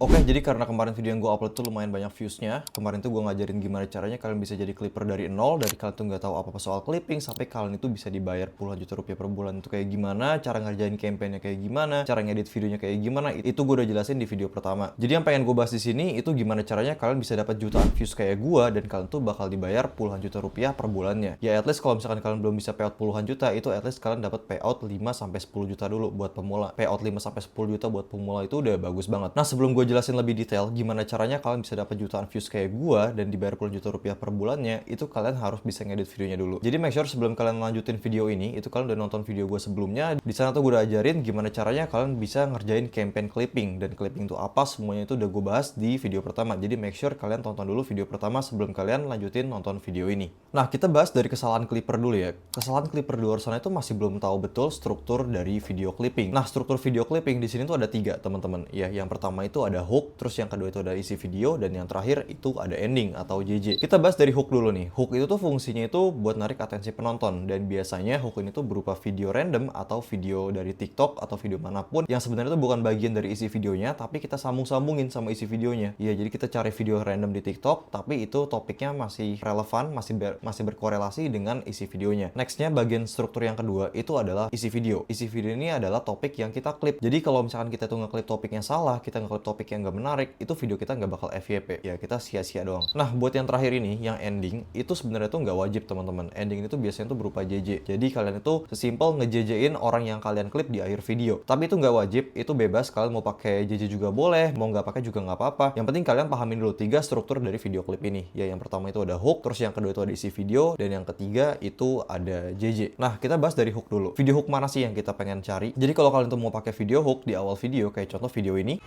Oke, jadi karena kemarin video yang gue upload tuh lumayan banyak views-nya. Kemarin tuh gue ngajarin gimana caranya kalian bisa jadi clipper dari nol, dari kalian tuh nggak tahu apa-apa soal clipping, sampai kalian itu bisa dibayar puluhan juta rupiah per bulan. Itu kayak gimana, cara ngerjain campaign-nya kayak gimana, cara ngedit videonya kayak gimana, itu gue udah jelasin di video pertama. Jadi yang pengen gue bahas di sini itu gimana caranya kalian bisa dapat jutaan views kayak gue, dan kalian tuh bakal dibayar puluhan juta rupiah per bulannya. Ya at least kalau misalkan kalian belum bisa payout puluhan juta, itu at least kalian dapat payout 5-10 juta dulu buat pemula. Payout 5-10 juta buat pemula itu udah bagus banget. Nah, sebelum gue jelasin lebih detail gimana caranya kalian bisa dapat jutaan views kayak gua dan dibayar puluhan juta rupiah per bulannya, itu kalian harus bisa ngedit videonya dulu. Jadi make sure sebelum kalian lanjutin video ini, itu kalian udah nonton video gua sebelumnya. Di sana tuh gua udah ajarin gimana caranya kalian bisa ngerjain campaign clipping, dan clipping itu apa, semuanya itu udah gua bahas di video pertama. Jadi make sure kalian tonton dulu video pertama sebelum kalian lanjutin nonton video ini. Nah, kita bahas dari kesalahan clipper dulu ya. Kesalahan clipper di luar sana itu masih belum tahu betul struktur dari video clipping. Nah, struktur video clipping di sini tuh ada 3, teman-teman. Ya, yang pertama itu ada hook, terus yang kedua itu ada isi video, dan yang terakhir itu ada ending atau JJ. Kita bahas dari hook dulu nih. Hook itu tuh fungsinya itu buat narik atensi penonton, dan biasanya hook ini tuh berupa video random atau video dari TikTok atau video manapun yang sebenarnya itu bukan bagian dari isi videonya, tapi kita sambung-sambungin sama isi videonya. Ya, jadi kita cari video random di TikTok, tapi itu topiknya masih relevan, masih berkorelasi dengan isi videonya. Nextnya bagian struktur yang kedua itu adalah isi video. Isi video ini adalah topik yang kita klip. Jadi kalau misalkan kita tuh ngeklip topiknya salah, kita ngeklip topik yang nggak menarik, itu video kita nggak bakal FYP, ya kita sia-sia doang. Nah, buat yang terakhir ini, yang ending, itu sebenarnya tuh nggak wajib, teman-teman. Ending itu biasanya tuh berupa JJ. Jadi kalian itu sesimpel nge-JJ-in orang yang kalian klip di akhir video. Tapi itu nggak wajib, itu bebas. Kalian mau pakai JJ juga boleh, mau nggak pakai juga nggak apa-apa. Yang penting kalian pahamin dulu 3 struktur dari video klip ini. Ya, yang pertama itu ada hook, terus yang kedua itu ada isi video, dan yang ketiga itu ada JJ. Nah, kita bahas dari hook dulu. Video hook mana sih yang kita pengen cari? Jadi kalau kalian tuh mau pakai video hook di awal video, kayak contoh video ini.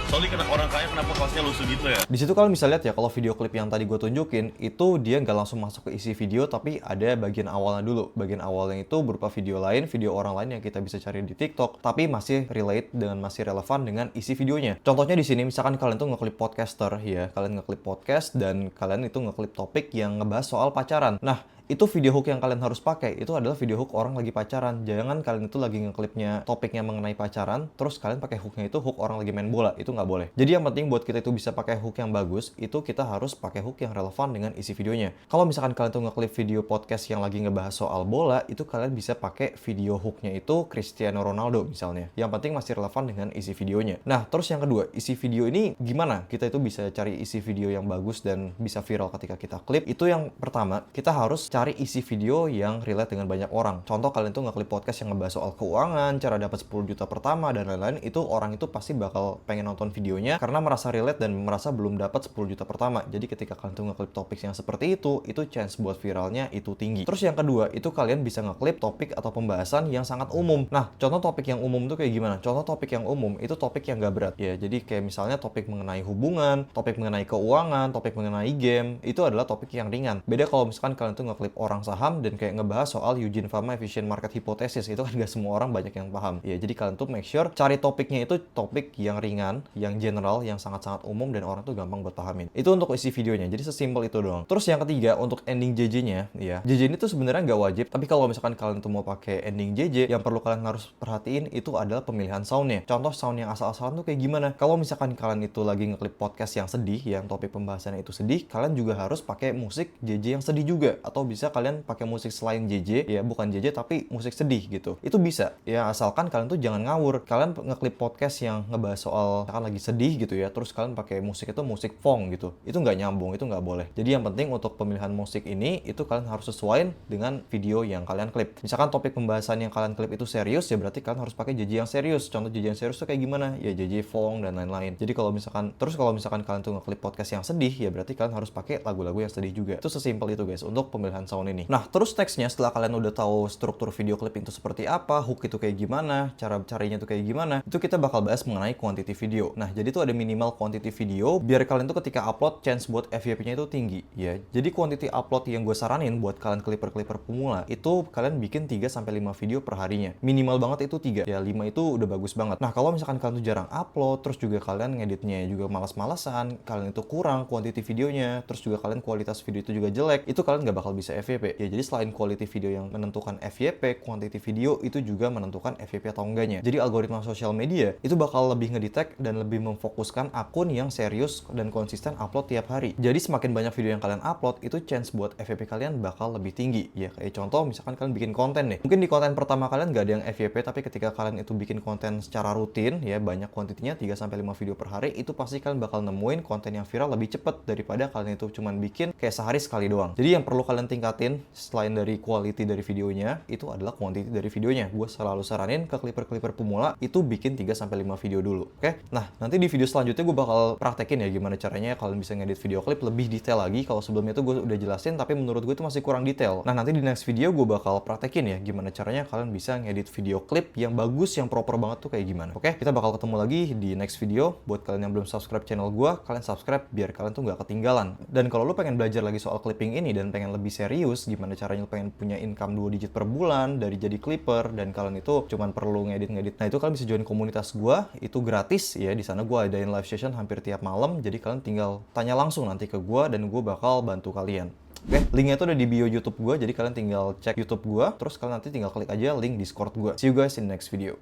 Soalnya kena orang kaya kenapa kelasnya lusuh gitu ya? Di situ kalian bisa lihat ya, kalau video klip yang tadi gue tunjukin itu dia nggak langsung masuk ke isi video, tapi ada bagian awalnya dulu. Bagian awalnya itu berupa video lain, video orang lain yang kita bisa cari di TikTok, tapi masih relate dengan masih relevan dengan isi videonya. Contohnya di sini, misalkan kalian tuh ngeklip podcaster ya, kalian ngeklip podcast dan kalian itu ngeklip topik yang ngebahas soal pacaran. Nah, itu video hook yang kalian harus pakai, itu adalah video hook orang lagi pacaran. Jangan kalian itu lagi ngeklipnya topiknya mengenai pacaran, terus kalian pakai hooknya itu hook orang lagi main bola, itu nggak boleh. Jadi yang penting buat kita itu bisa pakai hook yang bagus, itu kita harus pakai hook yang relevan dengan isi videonya. Kalau misalkan kalian tuh ngeklip video podcast yang lagi ngebahas soal bola, itu kalian bisa pakai video hooknya itu Cristiano Ronaldo misalnya. Yang penting masih relevan dengan isi videonya. Nah, terus yang kedua, isi video ini gimana kita itu bisa cari isi video yang bagus dan bisa viral ketika kita klip? Itu yang pertama, kita harus cari isi video yang relate dengan banyak orang. Contoh kalian tuh ngeklip podcast yang ngebahas soal keuangan, cara dapat 10 juta pertama dan lain-lain, itu orang itu pasti bakal pengen nonton videonya karena merasa relate dan merasa belum dapat 10 juta pertama. Jadi ketika kalian tuh ngeklip topik yang seperti itu chance buat viralnya itu tinggi. Terus yang kedua, itu kalian bisa ngeklip topik atau pembahasan yang sangat umum. Nah, contoh topik yang umum tuh kayak gimana? Contoh topik yang umum itu topik yang gak berat. Ya, jadi kayak misalnya topik mengenai hubungan, topik mengenai keuangan, topik mengenai game, itu adalah topik yang ringan. Beda kalau misalkan kalian tuh ngeklip orang saham dan kayak ngebahas soal Eugene Fama Efficient Market Hypothesis, itu kan gak semua orang banyak yang paham. Ya, jadi kalian tuh make sure cari topiknya itu topik yang ringan, yang general, yang sangat-sangat umum dan orang tuh gampang buat pahamin. Itu untuk isi videonya, jadi sesimpel itu doang. Terus yang ketiga, untuk ending JJ-nya, ya. JJ ini tuh sebenarnya nggak wajib, tapi kalau misalkan kalian tuh mau pakai ending JJ, yang perlu kalian harus perhatiin itu adalah pemilihan soundnya. Contoh sound yang asal-asalan tuh kayak gimana? Kalau misalkan kalian itu lagi ngeklip podcast yang sedih, yang topik pembahasannya itu sedih, kalian juga harus pakai musik JJ yang sedih juga, atau bisa kalian pakai musik selain JJ, ya bukan JJ tapi musik sedih gitu. Itu bisa. Ya asalkan kalian tuh jangan ngawur. Kalian ngeklip podcast yang ngebahas soal misalkan lagi sedih gitu ya, terus kalian pakai musik itu musik funk gitu. Itu nggak nyambung, itu nggak boleh. Jadi yang penting untuk pemilihan musik ini itu kalian harus sesuaiin dengan video yang kalian klip. Misalkan topik pembahasan yang kalian klip itu serius, ya berarti kalian harus pakai JJ yang serius. Contoh JJ yang serius tuh kayak gimana? Ya JJ funk dan lain-lain. Jadi kalau misalkan kalian tuh ngeklip podcast yang sedih, ya berarti kalian harus pakai lagu-lagu yang sedih juga. Itu sesimpel itu guys untuk pemilihan sound ini. Nah, terus nextnya setelah kalian udah tahu struktur video clipping itu seperti apa, hook itu kayak gimana, cara carinya itu kayak gimana, itu kita bakal bahas mengenai quantity video. Nah, jadi tuh ada minimal quantity video biar kalian tuh ketika upload chance buat FYP-nya itu tinggi ya. Jadi quantity upload yang gue saranin buat kalian clipper-clipper pemula itu kalian bikin 3-5 video per harinya. Minimal banget itu 3. Ya 5 itu udah bagus banget. Nah, kalau misalkan kalian tuh jarang upload, terus juga kalian ngeditnya juga malas-malasan, kalian itu kurang quantity videonya, terus juga kalian kualitas video itu juga jelek, itu kalian nggak bakal bisa bisa FYP. Ya jadi selain quality video yang menentukan FYP, quantity video itu juga menentukan FYP atau enggaknya. Jadi algoritma sosial media itu bakal lebih ngedetect dan lebih memfokuskan akun yang serius dan konsisten upload tiap hari. Jadi semakin banyak video yang kalian upload, itu chance buat FYP kalian bakal lebih tinggi. Ya kayak contoh misalkan kalian bikin konten nih. Mungkin di konten pertama kalian nggak ada yang FYP, tapi ketika kalian itu bikin konten secara rutin, ya banyak kuantitinya 3-5 video per hari, itu pasti kalian bakal nemuin konten yang viral lebih cepet daripada kalian itu cuman bikin kayak sehari sekali doang. Jadi yang perlu kalian tingkatin selain dari quality dari videonya, itu adalah quantity dari videonya. Gue selalu saranin ke clipper-clipper pemula itu bikin 3-5 video dulu. Oke? Nah, nanti di video selanjutnya gue bakal praktekin ya gimana caranya kalian bisa ngedit video klip lebih detail lagi. Kalau sebelumnya itu gue udah jelasin, tapi menurut gue itu masih kurang detail. Nah, nanti di next video gue bakal praktekin ya gimana caranya kalian bisa ngedit video klip yang bagus, yang proper banget tuh kayak gimana. Oke? Kita bakal ketemu lagi di next video. Buat kalian yang belum subscribe channel gue, kalian subscribe biar kalian tuh nggak ketinggalan. Dan kalau lu pengen belajar lagi soal clipping ini dan pengen lebih serius, gimana caranya lu pengen punya income 2 digit per bulan dari jadi clipper, dan kalian itu cuman perlu ngedit-ngedit. Nah, itu kalian bisa join komunitas gue, itu gratis ya. Di sana gue adain live session hampir tiap malam. Jadi kalian tinggal tanya langsung nanti ke gue dan gue bakal bantu kalian. Oke, linknya itu ada di bio YouTube gue, jadi kalian tinggal cek YouTube gue, terus kalian nanti tinggal klik aja link Discord gue. See you guys in the next video.